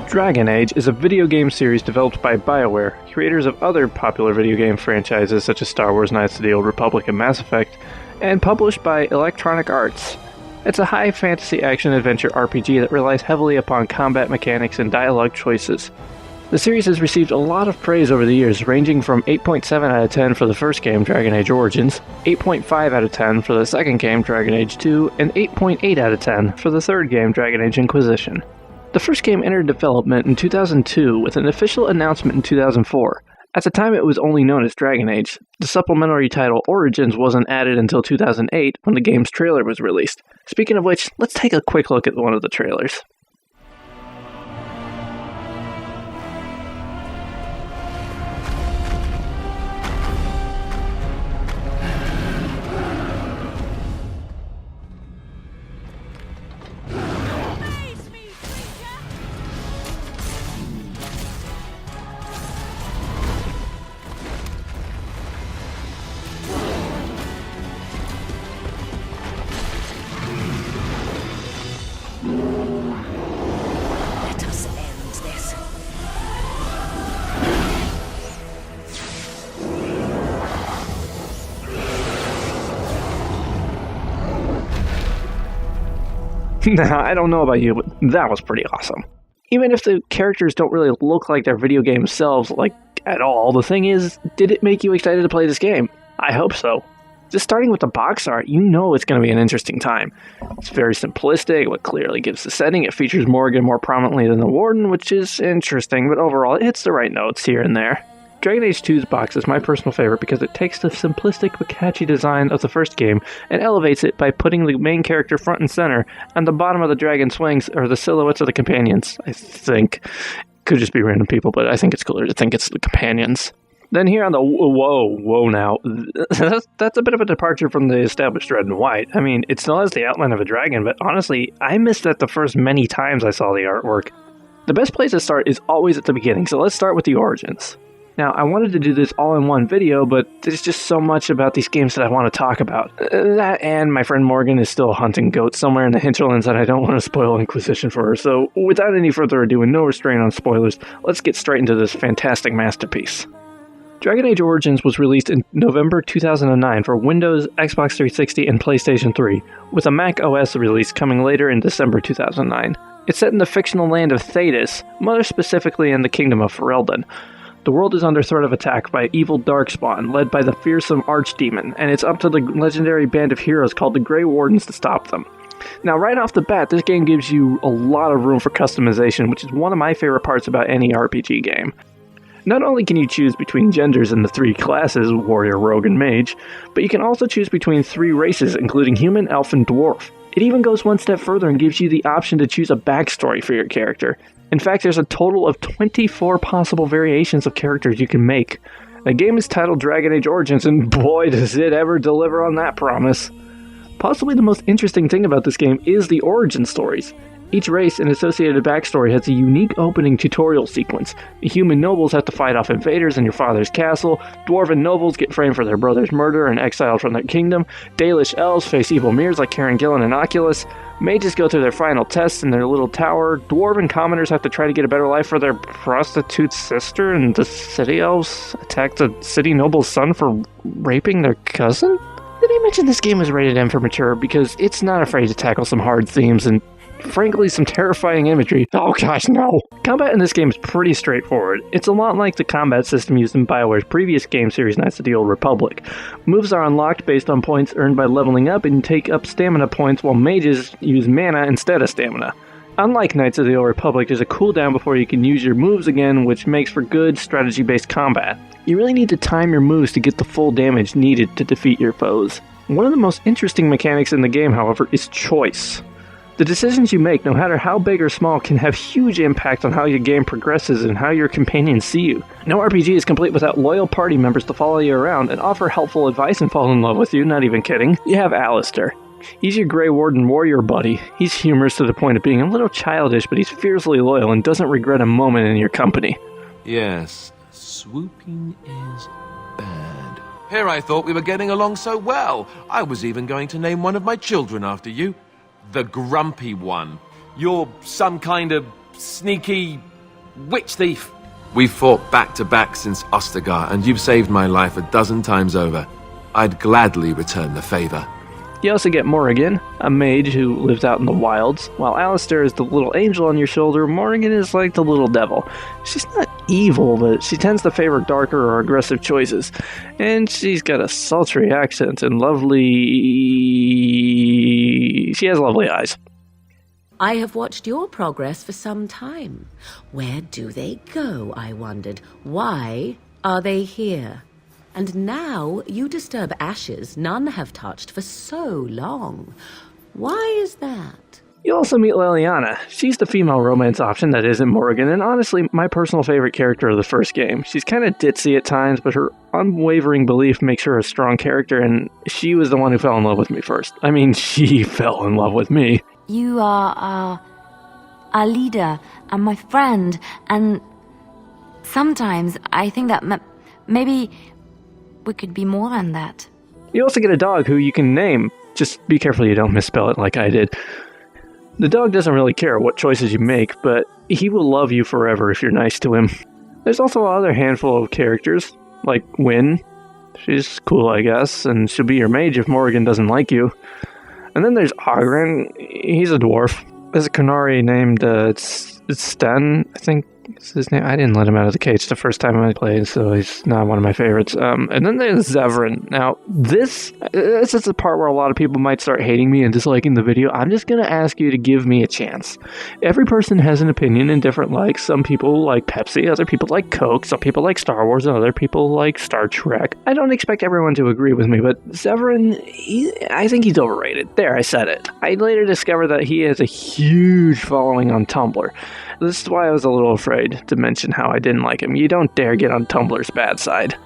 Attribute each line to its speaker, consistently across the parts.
Speaker 1: Dragon Age is a video game series developed by Bioware, creators of other popular video game franchises such as Star Wars Knights of the Old Republic and Mass Effect, and published by Electronic Arts. It's a high fantasy action-adventure RPG that relies heavily upon combat mechanics and dialogue choices. The series has received a lot of praise over the years, ranging from 8.7 out of 10 for the first game, Dragon Age Origins, 8.5 out of 10 for the second game, Dragon Age 2, and 8.8 out of 10 for the third game, Dragon Age Inquisition. The first game entered development in 2002 with an official announcement in 2004. At the time it was only known as Dragon Age. The supplementary title Origins wasn't added until 2008 when the game's trailer was released. Speaking of which, let's take a quick look at one of the trailers. Now, I don't know about you, but that was pretty awesome. Even if the characters don't really look like their video game selves, like, at all, the thing is, did it make you excited to play this game? I hope so. Just starting with the box art, you know it's going to be an interesting time. It's very simplistic, but clearly gives the setting. It features Morgan more prominently than the Warden, which is interesting, but overall it hits the right notes here and there. Dragon Age 2's box is my personal favorite because it takes the simplistic but catchy design of the first game and elevates it by putting the main character front and center, and the bottom of the dragon's wings are the silhouettes of the companions, I think. Could just be random people, but I think it's cooler to think it's the companions. Then here on the whoa now, that's a bit of a departure from the established red and white. I mean, it still has the outline of a dragon, but honestly, I missed that the first many times I saw the artwork. The best place to start is always at the beginning, so let's start with the origins. Now, I wanted to do this all in one video, but there's just so much about these games that I want to talk about. That and my friend Morgan is still hunting goats somewhere in the hinterlands, and I don't want to spoil Inquisition for her. So, without any further ado and no restraint on spoilers, let's get straight into this fantastic masterpiece. Dragon Age Origins was released in November 2009 for Windows, Xbox 360, and PlayStation 3, with a Mac OS release coming later in December 2009. It's set in the fictional land of Thedas, more specifically in the Kingdom of Ferelden. The world is under threat of attack by evil Darkspawn, led by the fearsome Archdemon, and it's up to the legendary band of heroes called the Grey Wardens to stop them. Now, right off the bat, this game gives you a lot of room for customization, which is one of my favorite parts about any RPG game. Not only can you choose between genders in the three classes, warrior, rogue, and mage, but you can also choose between three races, including human, elf, and dwarf. It even goes one step further and gives you the option to choose a backstory for your character. In fact, there's a total of 24 possible variations of characters you can make. The game is titled Dragon Age Origins, and boy does it ever deliver on that promise. Possibly the most interesting thing about this game is the origin stories. Each race and associated backstory has a unique opening tutorial sequence. The human nobles have to fight off invaders in your father's castle, dwarven nobles get framed for their brother's murder and exiled from their kingdom, Dalish elves face evil mirrors like Karen Gillan and Oculus, mages go through their final tests in their little tower, dwarven commoners have to try to get a better life for their prostitute sister, and the city elves attack the city noble's son for raping their cousin? Did I mention this game is rated M for mature because it's not afraid to tackle some hard themes and frankly, some terrifying imagery. Oh gosh, no! Combat in this game is pretty straightforward. It's a lot like the combat system used in Bioware's previous game series, Knights of the Old Republic. Moves are unlocked based on points earned by leveling up and take up stamina points, while mages use mana instead of stamina. Unlike Knights of the Old Republic, there's a cooldown before you can use your moves again, which makes for good strategy-based combat. You really need to time your moves to get the full damage needed to defeat your foes. One of the most interesting mechanics in the game, however, is choice. The decisions you make, no matter how big or small, can have huge impact on how your game progresses and how your companions see you. No RPG is complete without loyal party members to follow you around and offer helpful advice and fall in love with you, not even kidding. You have Alistair. He's your Grey Warden warrior buddy. He's humorous to the point of being a little childish, but he's fiercely loyal and doesn't regret a moment in your company.
Speaker 2: Yes, swooping is bad. Here I thought we were getting along so well. I was even going to name one of my children after you. The Grumpy One. You're some kind of sneaky Witch thief! We've fought back to back since Ostagar, and you've saved my life a dozen times over. I'd gladly return the favor.
Speaker 1: You also get Morrigan, a mage who lives out in the wilds. While Alistair is the little angel on your shoulder, Morrigan is like the little devil. She's not evil, but she tends to favor darker or aggressive choices. And she's got a sultry accent and she has lovely eyes.
Speaker 3: I have watched your progress for some time. Where do they go, I wondered. Why are they here? And now you disturb ashes none have touched for so long. Why is that?
Speaker 1: You also meet Liliana. She's the female romance option that isn't Morrigan, and honestly, my personal favorite character of the first game. She's kind of ditzy at times, but her unwavering belief makes her a strong character, and she was the one who fell in love with me first. I mean, she fell in love with me.
Speaker 4: You are our leader and my friend, and sometimes I think that maybe we could be more than that.
Speaker 1: You also get a dog who you can name. Just be careful you don't misspell it like I did. The dog doesn't really care what choices you make, but he will love you forever if you're nice to him. There's also another handful of characters, like Wynn. She's cool, I guess, and she'll be your mage if Morrigan doesn't like you. And then there's Ogren. He's a dwarf. There's a Canary named Sten, I think is his name. I didn't let him out of the cage the first time I played, so he's not one of my favorites. And then there's Zevran. Now, this is the part where a lot of people might start hating me and disliking the video. I'm just going to ask you to give me a chance. Every person has an opinion and different likes. Some people like Pepsi, other people like Coke, some people like Star Wars, and other people like Star Trek. I don't expect everyone to agree with me, but Zevran, I think he's overrated. There, I said it. I later discovered that he has a huge following on Tumblr. This is why I was a little afraid to mention how I didn't like him. You don't dare get on Tumblr's bad side.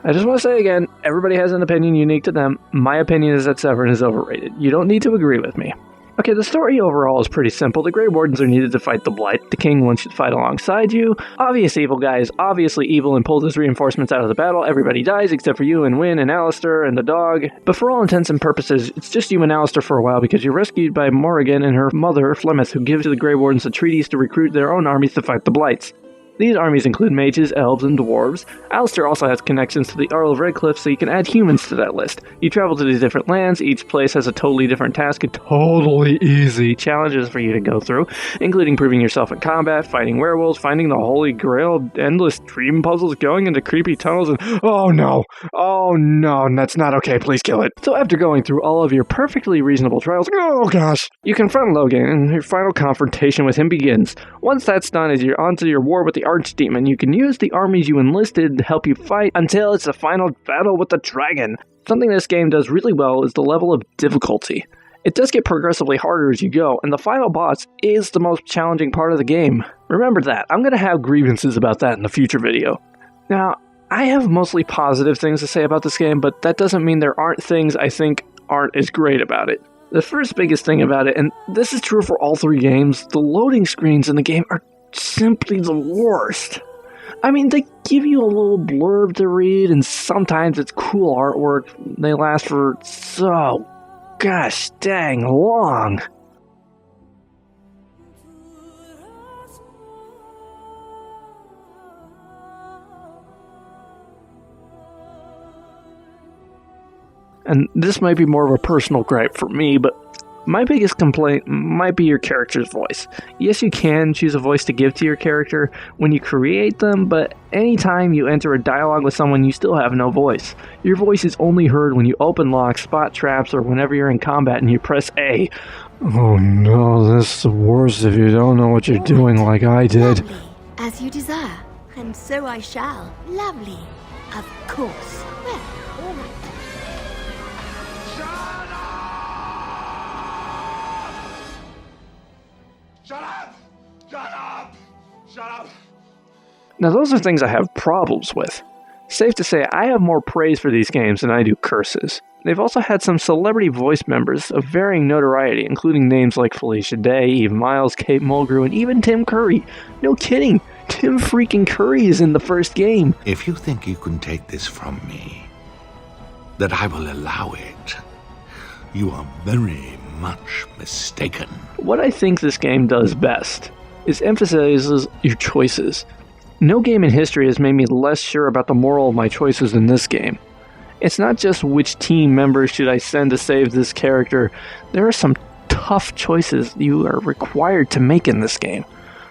Speaker 1: I just want to say again, everybody has an opinion unique to them. My opinion is that Zevran is overrated. You don't need to agree with me. Okay, the story overall is pretty simple. The Grey Wardens are needed to fight the Blight. The King wants to fight alongside you. Obvious evil guy is obviously evil and pulls his reinforcements out of the battle. Everybody dies except for you and Wynn and Alistair and the dog. But for all intents and purposes, it's just you and Alistair for a while because you're rescued by Morrigan and her mother, Flemeth, who gives the Grey Wardens the treaties to recruit their own armies to fight the Blights. These armies include mages, elves, and dwarves. Alistair also has connections to the Earl of Redcliffe, so you can add humans to that list. You travel to these different lands, each place has a totally different task and totally easy challenges for you to go through, including proving yourself in combat, fighting werewolves, finding the Holy Grail, endless dream puzzles, going into creepy tunnels, and oh no, that's not okay, please kill it. So after going through all of your perfectly reasonable trials, oh gosh, you confront Logan, and your final confrontation with him begins. Once that's done, as you're onto your war with the Archdemon, you can use the armies you enlisted to help you fight until it's the final battle with the dragon. Something this game does really well is the level of difficulty. It does get progressively harder as you go, and the final boss is the most challenging part of the game. Remember that. I'm going to have grievances about that in a future video. Now, I have mostly positive things to say about this game, but that doesn't mean there aren't things I think aren't as great about it. The first biggest thing about it, and this is true for all three games, the loading screens in the game are simply the worst. I mean, they give you a little blurb to read, and sometimes it's cool artwork. They last for so gosh dang long. And this might be more of a personal gripe for me, but my biggest complaint might be your character's voice. Yes, you can choose a voice to give to your character when you create them, but anytime you enter a dialogue with someone, you still have no voice. Your voice is only heard when you open locks, spot traps, or whenever you're in combat and you press A. Oh no, this is the worst if you don't know what you're doing like I did.
Speaker 4: Lovely, as you desire, and so I shall. Lovely, of course. Well, all right.
Speaker 2: Shut up!
Speaker 1: Now those are things I have problems with. Safe to say, I have more praise for these games than I do curses. They've also had some celebrity voice members of varying notoriety, including names like Felicia Day, Eve Miles, Kate Mulgrew, and even Tim Curry. No kidding, Tim freaking Curry is in the first game.
Speaker 5: If you think you can take this from me, that I will allow it, you are very much mistaken.
Speaker 1: What I think this game does best is emphasizes your choices. No game in history has made me less sure about the moral of my choices than this game. It's not just which team members should I send to save this character. There are some tough choices you are required to make in this game.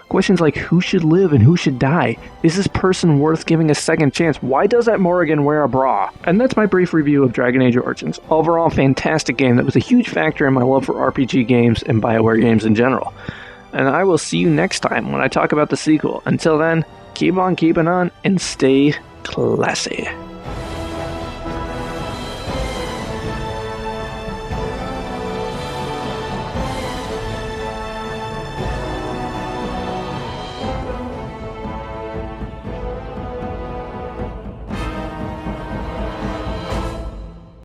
Speaker 1: Questions like who should live and who should die? Is this person worth giving a second chance? Why does that Morrigan wear a bra? And that's my brief review of Dragon Age Origins. Overall, fantastic game that was a huge factor in my love for RPG games and Bioware games in general. And I will see you next time when I talk about the sequel. Until then, keep on keeping on and stay classy.